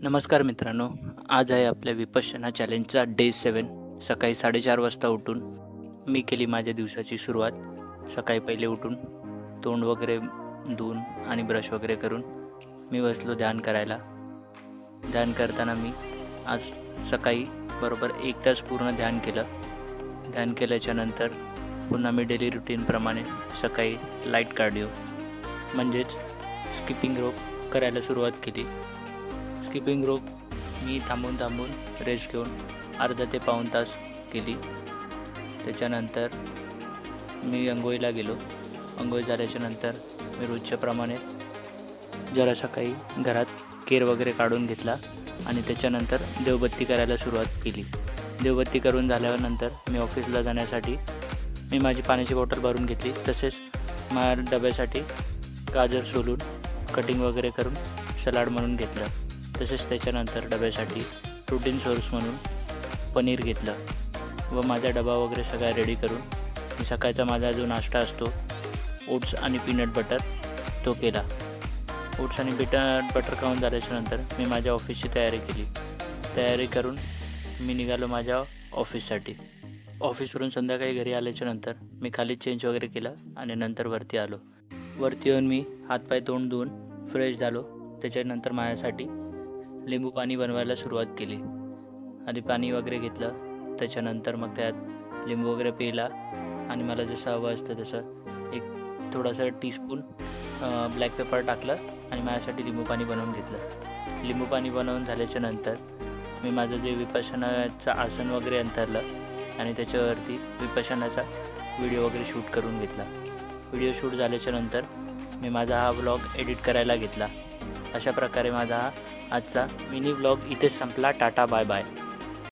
नमस्कार मित्रांनो. आज आहे आपल्या विपश्यना चॅलेंजचा डे 7. सकाळी 4:30 वाजता उठून मी केली माझ्या दिवसाची सुरुवात. सकाळी पहिले उठून तोंड वगैरे धुवून आणि ब्रश वगैरे करून मी बसलो ध्यान करायला. ध्यान करताना मी आज सकाळी बरोबर 1 तास पूर्ण ध्यान केलं. ध्यान केल्याच्यानंतर पुन्हा मी डेली रूटीनप्रमाणे सकाळी लाईट कार्डिओ म्हणजेच स्किपिंग रोप करायला सुरुवात केली. स्किपिंग रोप मी थांबून रेस्ट घेऊन अर्धा ते पाऊण तास केली. त्याच्यानंतर मी अंघोळीला गेलो. अंघोळ झाल्याच्यानंतर मी रोजच्याप्रमाणे जरा सकाळी घरात केर वगैरे काढून घेतला आणि त्याच्यानंतर देवबत्ती करायला सुरुवात केली. देवबत्ती करून झाल्यानंतर मी ऑफिसला जाण्यासाठी मी माझी पाण्याची बॉटल भरून घेतली. तसेच माझ्या डब्यासाठी गाजर सोलून कटिंग वगैरे करून सलाड म्हणून घेतलं. तसेच त्याच्यानंतर डब्यासाठी प्रोटीन सोर्स म्हणून पनीर घेतलं व माझा डबा वगैरे सगळा रेडी करून मी सकाळचा माझा जो नाश्ता असतो ओट्स आणि पीनट बटर तो केला. ओट्स आणि पीनट बटर खाऊन झाल्याच्यानंतर मी माझ्या ऑफिसची तयारी करून मी निघालो माझ्या ऑफिससाठी. ऑफिसवरून संध्याकाळी घरी आल्याच्यानंतर मी खाली चेंज वगैरे केला आणि नंतर वरती आलो. वरती येऊन मी हातपाय तोंड धुवून फ्रेश झालो. त्याच्यानंतर माझ्यासाठी लिंबू पाणी बनवायला सुरुवात केली. आधी पाणी वगैरे घेतलं. त्याच्यानंतर मग त्यात लिंबू वगैरे पिला आणि मला जसं हवं असतं तसं एक थोडासा टीस्पून ब्लॅक पेपर टाकलं आणि माझ्यासाठी लिंबू पाणी बनवून घेतलं. लिंबू पाणी बनवून झाल्याच्यानंतर मी माझं जे विपश्यनाचं आसन वगैरे अंतरलं आणि त्याच्यावरती विपश्यनाचा व्हिडिओ वगैरे शूट करून घेतला. व्हिडिओ शूट झाल्याच्यानंतर मी माझा हा व्लॉग एडिट करायला घेतला. अशा प्रकारे माझा हा आजचा मिनी व्लॉग इथेच संपला. Tata bye bye.